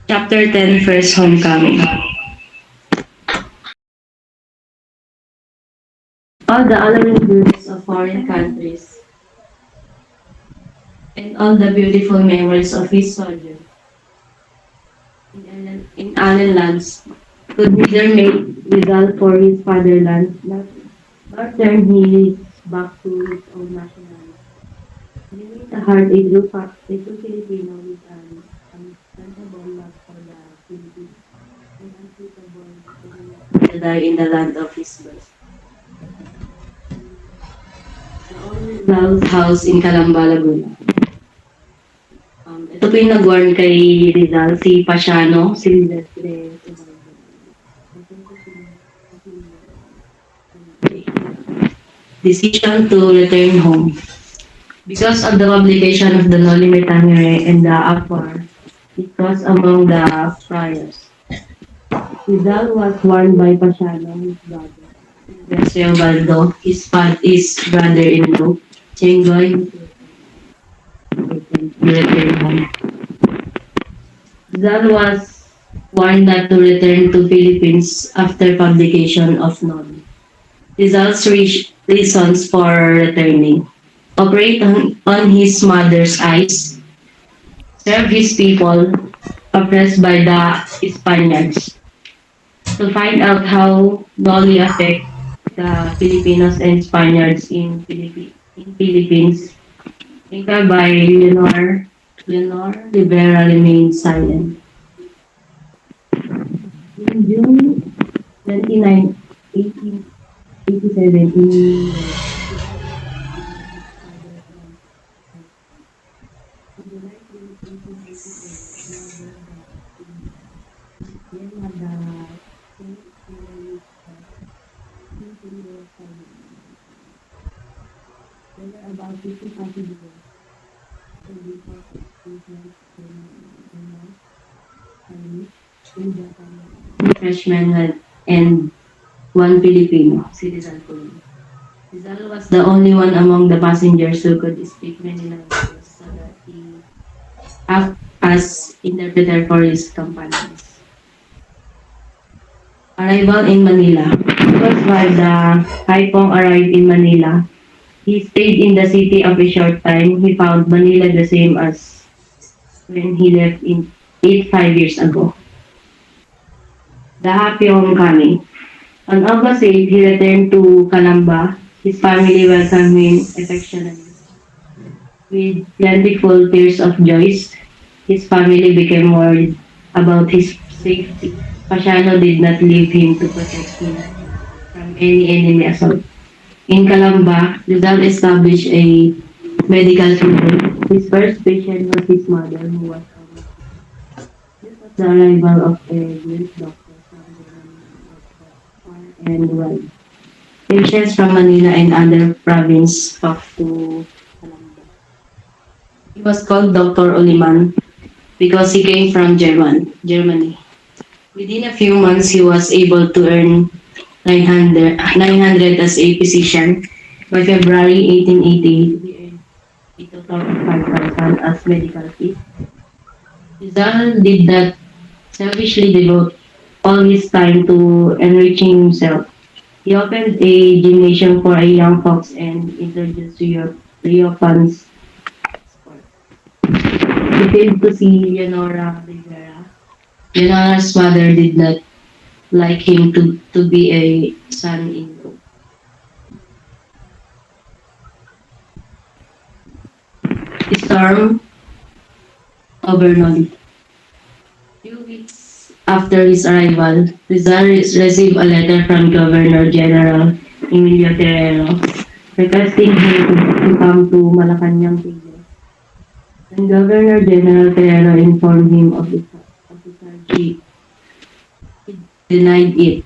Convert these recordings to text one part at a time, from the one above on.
Chapter 10, First Homecoming. All the alarming beauties of foreign countries and all the beautiful memories of his sojourn in alien lands could neither make Rizal for his fatherland, nor turn his back to his own nationality. Remained a heart a true Filipino with an unquenchable love for the Philippines and unquenchable to die in the land of his birth. The old Rizal's house in Calamba, Laguna. Ito po yung nag-warn kay Rizal, si Pasiano, si Silvestre. Decision to return home. Because of the publication of the Noli Me Tangere and the Afar, it was among the friars. Rizal was warned by Pasiano, his brother, Silvestre Ubaldo, his brother-in-law, Chengoy, to return home. Rizal was warned not to return to Philippines after publication of Noli. Rizal's reasons for returning: operate on his mother's eyes, serve his people oppressed by the Spaniards, to find out how Noli affect the Filipinos and Spaniards in Philippines. Inca by Leonor Rivera remained silent. In June 29, 1887, in about 50 passengers. Freshman and one Filipino, si Rizal po. Rizal was the only one among the passengers who could speak many languages so that he acted as interpreter for his companions. Arrival in Manila. Because while the Haipong arrived in Manila, he stayed in the city of a short time. He found Manila the same as when he left in 5 years ago. The happy homecoming. On August 8, he returned to Calamba. His family welcomed him affectionately. With plentiful tears of joy, his family became worried about his safety. Pasiano did not leave him to protect him from any enemy assault. In Calamba, Rizal established a medical clinic. His first patient was his mother, who was this was the arrival of a great doctor from the and well. Patients from Manila and other province flocked to Calamba. He was called Dr. Oliman because he came from Germany. Within a few months, he was able to earn 900 as a physician. By February 1880, he earned a total of 5,000 as medical fees. Rizal did not selfishly devote all his time to enriching himself. He opened a gymnasium for young folks and introduced Riopan's sport. He failed to see Leonora Rivera. Leonora's mother did not like him to be a son-in-law. Storm over Noli. Few weeks after his arrival, Rizal received a letter from Governor General Emilio Terrero requesting him to come to Malacanang Prison. When Governor General Terrero informed him of the charge, he denied it,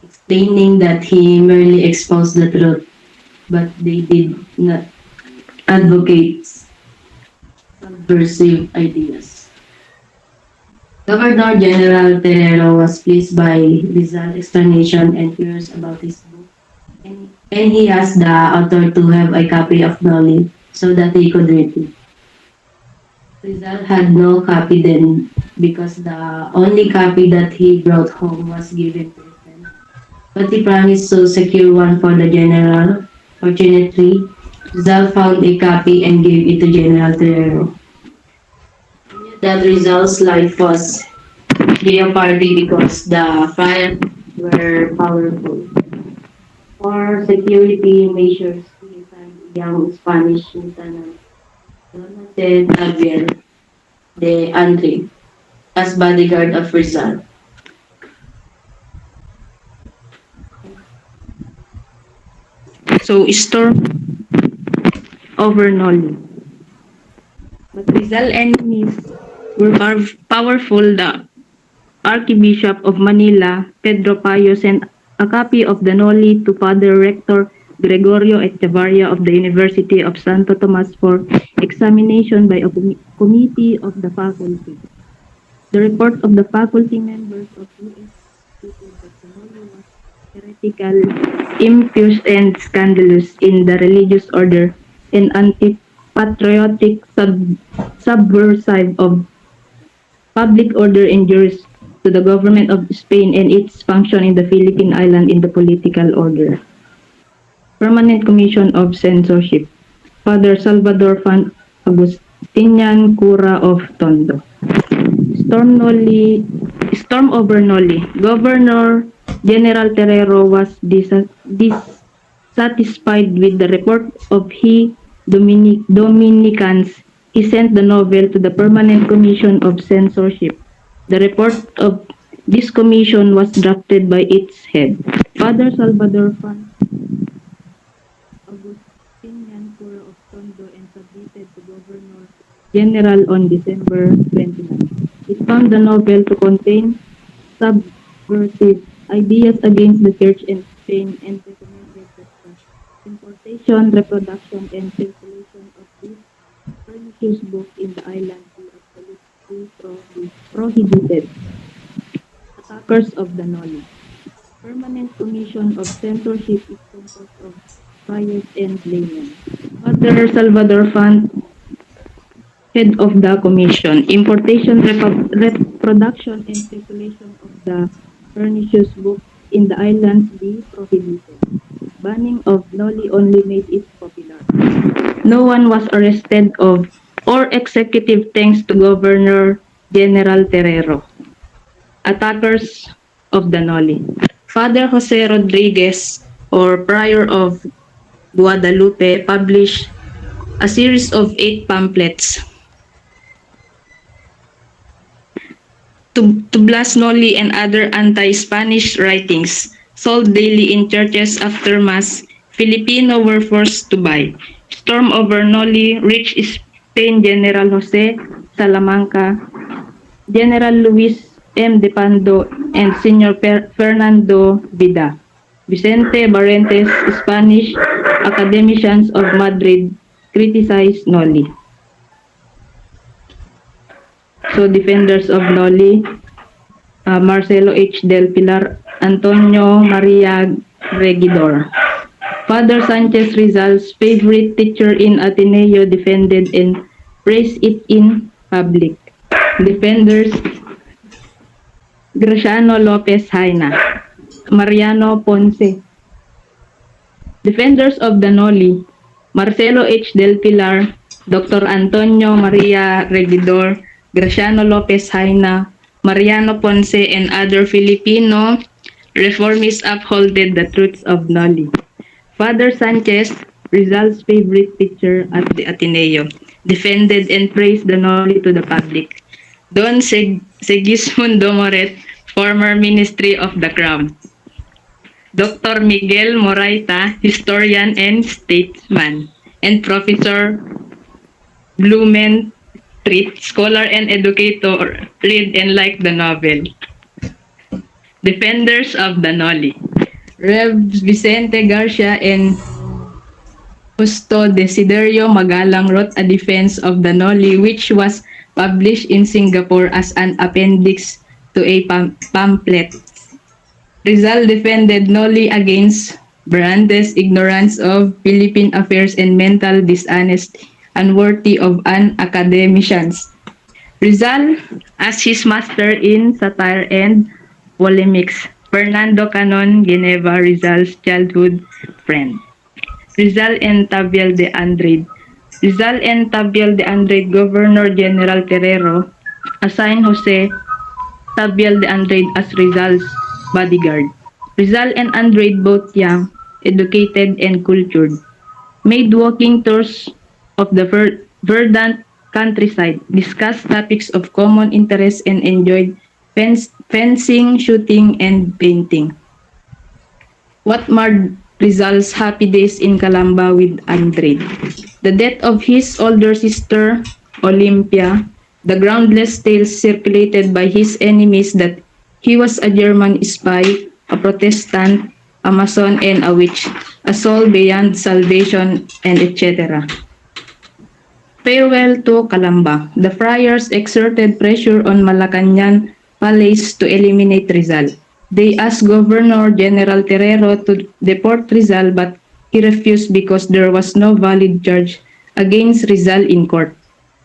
explaining that he merely exposed the truth, but they did not advocate subversive ideas. Governor General Terrero was pleased by Rizal's explanation and curious about his book, and he asked the author to have a copy of Noli so that he could read it. Rizal had no copy then, because the only copy that he brought home was given to him. But he promised to secure one for the general. Fortunately, Zal found a copy and gave it to General Terrero. That Rizal's life was jeopardy because the fire were powerful. For security measures, he assigned a young Spanish lieutenant, Don Javier de Andre, as bodyguard of Rizal. So storm over Noli. But Rizal enemies were powerful. The Archbishop of Manila, Pedro Payo, sent a copy of the Noli to Father Rector Gregorio Echevarria of the University of Santo Tomas for examination by a committee of the faculty. The report of the faculty members of US stated that the Noli was heretical, impious, and scandalous in the religious order and anti-patriotic subversive of public order injurious to the government of Spain and its function in the Philippine Island in the political order. Permanent Commission of Censorship. Father Salvador Fan Agustinian Cura of Tondo. Storm over Noli. Governor General Terrero was dissatisfied with the report of Dominicans. He sent the novel to the Permanent Commission of Censorship. The report of this commission was drafted by its head, Father Salvador Fan Agustinian Cura of Tondo, and submitted to Governor General on December 29. It found the novel to contain subversive ideas against the Church and Spain and recommended that the importation, reproduction, and circulation of this pernicious book in the island be absolutely prohibited. Attackers of the Noli. Permanent Commission of Censorship is composed of friars and laymen. Father Salvador Fan, head of the commission. Importation, reproduction, and circulation of the pernicious book in the islands be prohibited. Banning of Noli only made it popular. No one was arrested or executive thanks to Governor General Terrero. Attackers of the Noli. Father Jose Rodriguez, or Prior of Guadalupe, published a series of 8 pamphlets to blast Noli and other anti-Spanish writings, sold daily in churches after Mass. Filipino were forced to buy. Storm over Noli reached Spain. General Jose Salamanca, General Luis M. De Pando, and Senior Fernando Vida. Vicente Barrentes, Spanish academicians of Madrid, criticized Noli. So, defenders of Noli, Marcelo H. Del Pilar, Antonio Maria Regidor. Father Sanchez Rizal's favorite teacher in Ateneo defended and praised it in public. Defenders: Graciano Lopez Haina, Mariano Ponce. Defenders of the Noli: Marcelo H. Del Pilar, Dr. Antonio Maria Regidor, Graciano Lopez Haina, Mariano Ponce, and other Filipino reformists upholded the truths of Noli. Father Sanchez, Rizal's favorite teacher at the Ateneo, defended and praised the Noli to the public. Don Segismundo Moret, former Ministry of the Crown. Dr. Miguel Moraita, historian and statesman. And Professor Blumentritt, scholar and educator, read and like the novel. Defenders of the Noli: Rev. Vicente Garcia and Justo Desiderio Magalang wrote a defense of the Noli, which was published in Singapore as an appendix to a pamphlet. Rizal defended Noli against Brandes' ignorance of Philippine affairs and mental dishonesty, unworthy of an academician. Rizal as his master in satire and polemics. Fernando Canon Gineva, Rizal's childhood friend. Rizal and Tabiel de Andrade. Rizal and Tabiel de Andrade, Governor General Terrero, assigned Jose Tabiel de Andrade as Rizal's bodyguard. Rizal and Andrade, both young, educated, and cultured, made walking tours of the verdant countryside, discussed topics of common interest, and enjoyed fencing, shooting, and painting. What marred Rizal's happy days in Calamba with Andrade? The death of his older sister, Olympia, the groundless tales circulated by his enemies that he was a German spy, a Protestant, a Mason, and a witch, a soul beyond salvation, and etc. Farewell to Calamba. The friars exerted pressure on Malacañang Palace to eliminate Rizal. They asked Governor General Terrero to deport Rizal, but he refused because there was no valid charge against Rizal in court.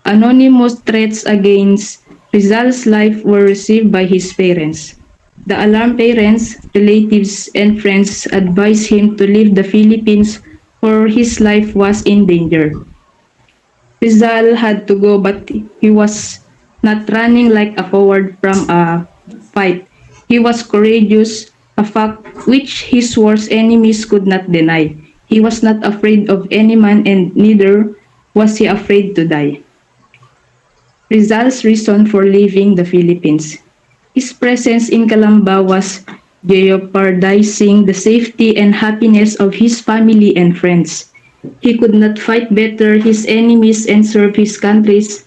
Anonymous threats against Rizal's life were received by his parents. The alarmed parents, relatives, and friends advised him to leave the Philippines for his life was in danger. Rizal had to go, but he was not running like a coward from a fight. He was courageous, a fact which his worst enemies could not deny. He was not afraid of any man, and neither was he afraid to die. Rizal's reason for leaving the Philippines. His presence in Calamba was jeopardizing the safety and happiness of his family and friends. He could not fight better his enemies and serve his country's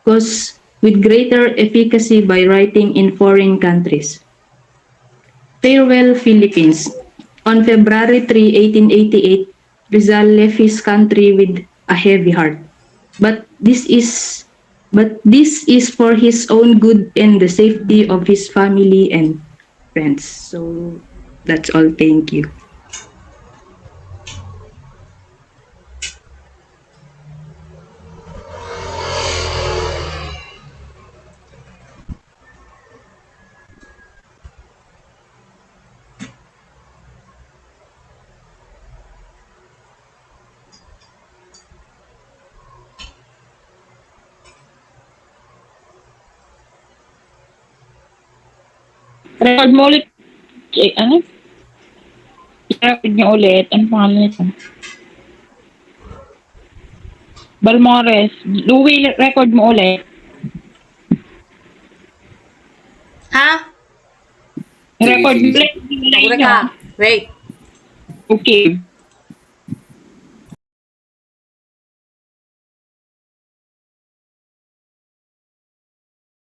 cause with greater efficacy by writing in foreign countries. Farewell Philippines. On February 3, 1888, Rizal left his country with a heavy heart. But this is this is for his own good and the safety of his family and friends. So that's all. Thank you. Record mo ulit. Ano? I-record niyo ulit. Ano pangalan nito? Balmores. Louie, record mo ulit. Ha? Record mo ulit. Muna ka. Wait. Okay.